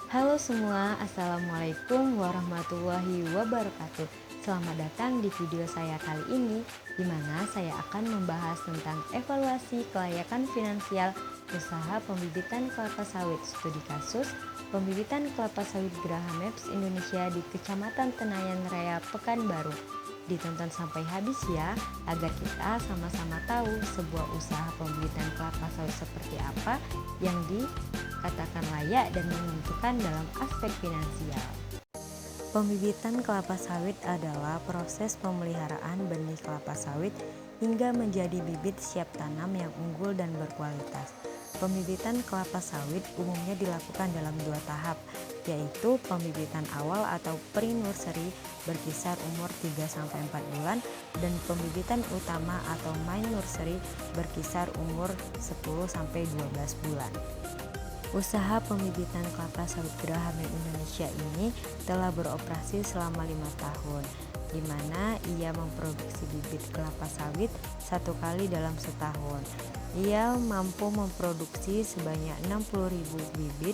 Halo semua, Assalamualaikum warahmatullahi wabarakatuh. Selamat datang di video saya kali ini, di mana saya akan membahas tentang evaluasi kelayakan finansial usaha pembibitan kelapa sawit studi kasus pembibitan kelapa sawit Geraha Maps Indonesia di Kecamatan Tenayan Raya, Pekanbaru. Ditonton sampai habis ya, agar kita sama-sama tahu sebuah usaha pembibitan kelapa sawit seperti apa yang dikatakan layak dan menentukan dalam aspek finansial. Pembibitan kelapa sawit adalah proses pemeliharaan benih kelapa sawit hingga menjadi bibit siap tanam yang unggul dan berkualitas. Pembibitan kelapa sawit umumnya dilakukan dalam 2 tahap, yaitu pembibitan awal atau pre-nursery berkisar umur 3-4 bulan dan pembibitan utama atau main nursery berkisar umur 10-12 bulan. Usaha pembibitan kelapa sawit Geraha Maps Indonesia ini telah beroperasi selama 5 tahun, di mana ia memproduksi bibit kelapa sawit 1 kali dalam setahun. Ia mampu memproduksi sebanyak 60.000 bibit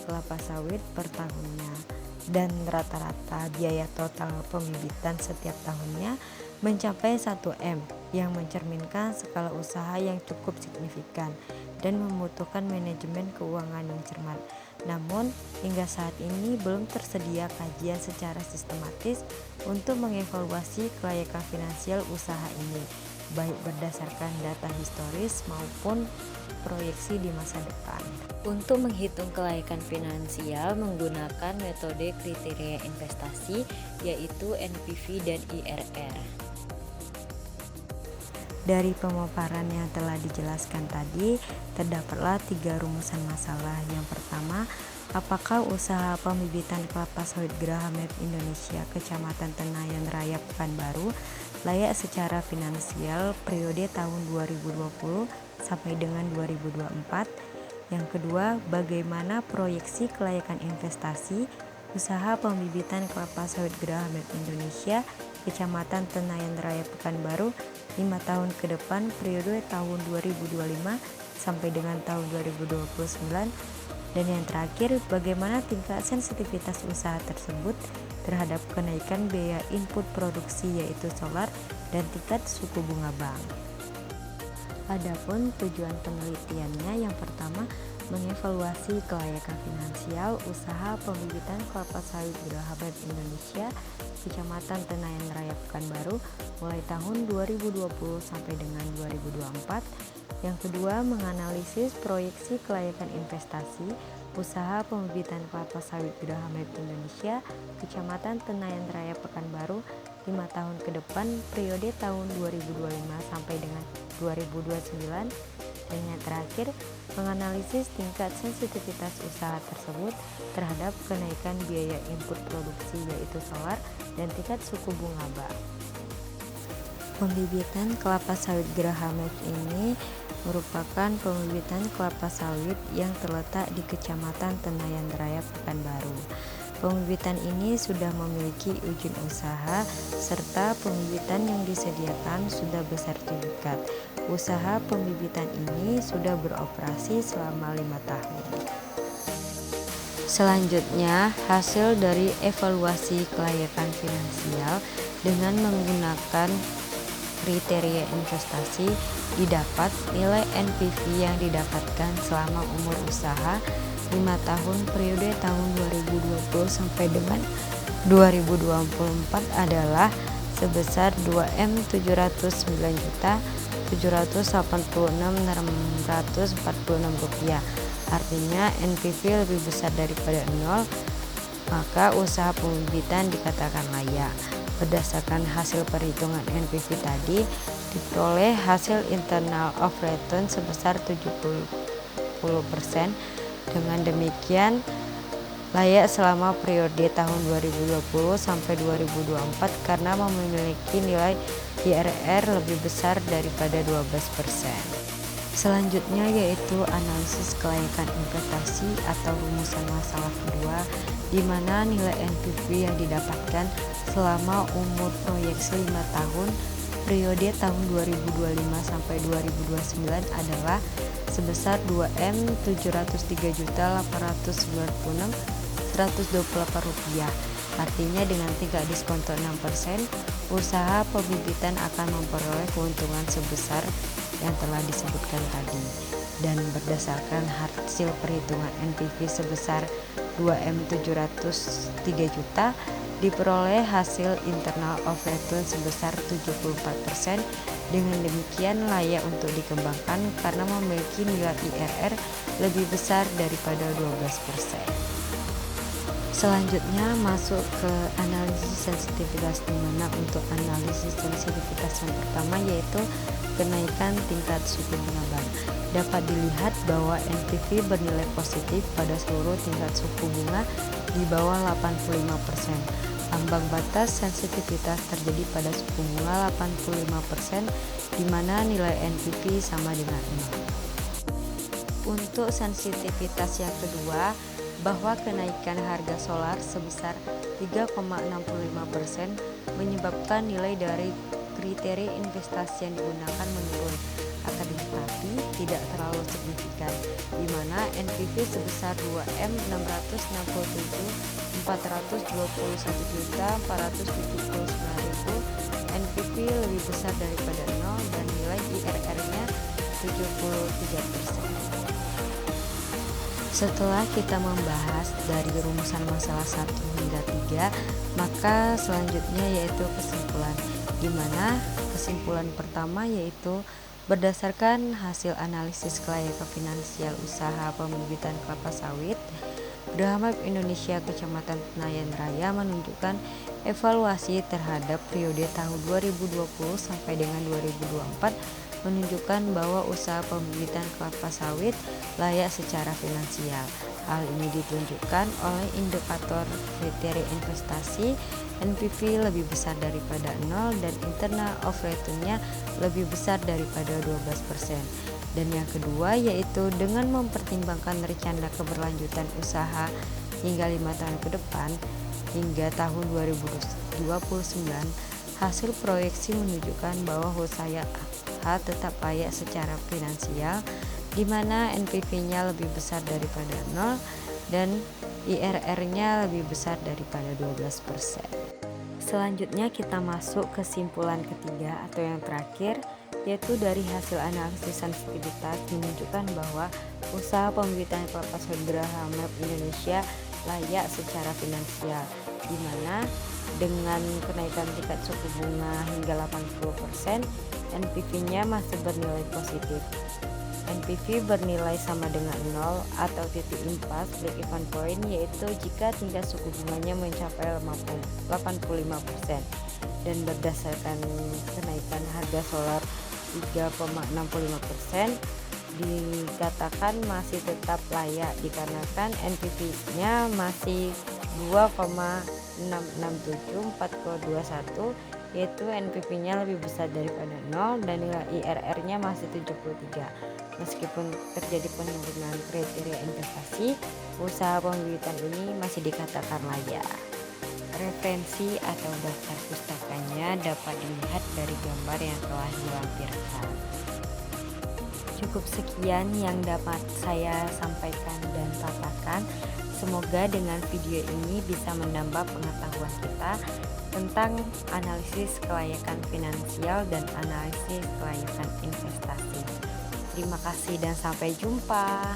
kelapa sawit per tahunnya, dan rata-rata biaya total pembibitan setiap tahunnya mencapai 1 M, yang mencerminkan skala usaha yang cukup signifikan dan membutuhkan manajemen keuangan yang cermat. Namun, hingga saat ini belum tersedia kajian secara sistematis untuk mengevaluasi kelayakan finansial usaha ini, baik berdasarkan data historis maupun proyeksi di masa depan. Untuk menghitung kelayakan finansial menggunakan metode kriteria investasi, yaitu NPV dan IRR. Dari pemaparan yang telah dijelaskan tadi, terdapatlah 3 rumusan masalah. Yang pertama, apakah usaha pembibitan kelapa sawit Geraha Maps Indonesia Kecamatan Tenayan Raya, Pekanbaru layak secara finansial periode tahun 2020 sampai dengan 2024. Yang kedua, bagaimana proyeksi kelayakan investasi usaha pembibitan kelapa sawit Geraha Maps Indonesia Kecamatan Tenayan Raya, Pekanbaru 5 tahun ke depan periode tahun 2025 sampai dengan tahun 2029. Dan yang terakhir, bagaimana tingkat sensitivitas usaha tersebut terhadap kenaikan biaya input produksi yaitu solar dan tingkat suku bunga bank. Adapun tujuan penelitiannya, yang pertama, mengevaluasi kelayakan finansial usaha pembibitan kelapa sawit Geraha Maps Indonesia Kecamatan Tenayan Raya, Pekanbaru mulai tahun 2020 sampai dengan 2024. Yang kedua, menganalisis proyeksi kelayakan investasi usaha pembibitan kelapa sawit Geraha Maps Indonesia Kecamatan Tenayan Raya, Pekanbaru 5 tahun ke depan periode tahun 2025 sampai dengan 2029. Dan yang terakhir, menganalisis tingkat sensitivitas usaha tersebut terhadap kenaikan biaya input produksi yaitu solar dan tingkat suku bunga bank. Pembibitan kelapa sawit Geraha Maps ini merupakan pembibitan kelapa sawit yang terletak di Kecamatan Tenayan Raya, Pekanbaru. Pembibitan ini sudah memiliki izin usaha serta pembibitan yang disediakan sudah bersertifikat. Usaha pembibitan ini sudah beroperasi selama 5 tahun. Selanjutnya, hasil dari evaluasi kelayakan finansial dengan menggunakan kriteria investasi didapat nilai NPV yang didapatkan selama umur usaha 5 tahun periode tahun 2020 sampai dengan 2024 adalah sebesar 2.709.786.646 rupiah. Artinya NPV lebih besar daripada 0, maka usaha pembibitan dikatakan layak. Berdasarkan hasil perhitungan NPV tadi, diperoleh hasil internal of return sebesar 70%. Dengan demikian, layak selama periode tahun 2020 sampai 2024 karena memiliki nilai IRR lebih besar daripada 12%. Selanjutnya yaitu analisis kelayakan investasi atau rumusan masalah kedua, di mana nilai NPV yang didapatkan selama umur proyeksi 5 tahun periode tahun 2025 sampai 2029 adalah sebesar 2.703.896.128 rupiah. Artinya dengan tingkat diskonto 6%, usaha pembibitan akan memperoleh keuntungan sebesar yang telah disebutkan tadi. Dan berdasarkan hasil perhitungan NPV sebesar 2.703 juta, diperoleh hasil internal of return sebesar 74%. Dengan demikian layak untuk dikembangkan karena memiliki nilai IRR lebih besar daripada 12%. Selanjutnya masuk ke analisis sensitivitas, di mana untuk analisis sensitivitas yang pertama yaitu kenaikan tingkat suku bunga bank. Dapat dilihat bahwa NPV bernilai positif pada seluruh tingkat suku bunga di bawah 85%. Ambang batas sensitivitas terjadi pada suku bunga 85%, di mana nilai NPV sama dengan 0. Untuk sensitivitas yang kedua, bahwa kenaikan harga solar sebesar 3,65% menyebabkan nilai dari kriteria investasi yang digunakan menurun, akan tetapi tidak terlalu signifikan, di mana NPV sebesar 2.621.421.479.000 NPV lebih besar daripada 0 dan nilai IRR-nya 73%. Setelah kita membahas dari rumusan masalah 1 hingga 3, maka selanjutnya yaitu kesimpulan, di mana kesimpulan pertama yaitu berdasarkan hasil analisis kelayakan finansial usaha pembibitan kelapa sawit, Geraha Map Indonesia Kecamatan Tenayan Raya menunjukkan evaluasi terhadap periode tahun 2020 sampai dengan 2024 menunjukkan bahwa usaha pembibitan kelapa sawit layak secara finansial. Hal ini ditunjukkan oleh indikator kriteria investasi NPV lebih besar daripada 0 dan internal of return-nya lebih besar daripada 12%. Dan yang kedua yaitu dengan mempertimbangkan rencana keberlanjutan usaha hingga 5 tahun ke depan hingga tahun 2029, hasil proyeksi menunjukkan bahwa usaha tetap layak secara finansial, di mana NPV-nya lebih besar daripada 0 dan IRR-nya lebih besar daripada 12%. Selanjutnya kita masuk ke kesimpulan ketiga atau yang terakhir, yaitu dari hasil analisis sensitivitas menunjukkan bahwa usaha pembibitan kelapa sawit Geraha Map Indonesia layak secara finansial, di mana dengan kenaikan tingkat suku bunga hingga 80%, NPV-nya masih bernilai positif. NPV bernilai sama dengan 0 atau titik impas break even point, yaitu jika tingkat suku bunganya mencapai 85%. Dan berdasarkan kenaikan harga solar 3,65%, dikatakan masih tetap layak dikarenakan NPV-nya masih 2,667/4,21, yaitu NPV-nya lebih besar daripada 0 dan nilai IRR-nya masih 73. Meskipun terjadi penurunan kriteria investasi, usaha pembibitan ini masih dikatakan layak. Referensi atau daftar pustakanya dapat dilihat dari gambar yang telah dilampirkan. Cukup sekian yang dapat saya sampaikan dan paparkan. Semoga dengan video ini bisa menambah pengetahuan kita tentang analisis kelayakan finansial dan analisis kelayakan investasi. Terima kasih dan sampai jumpa.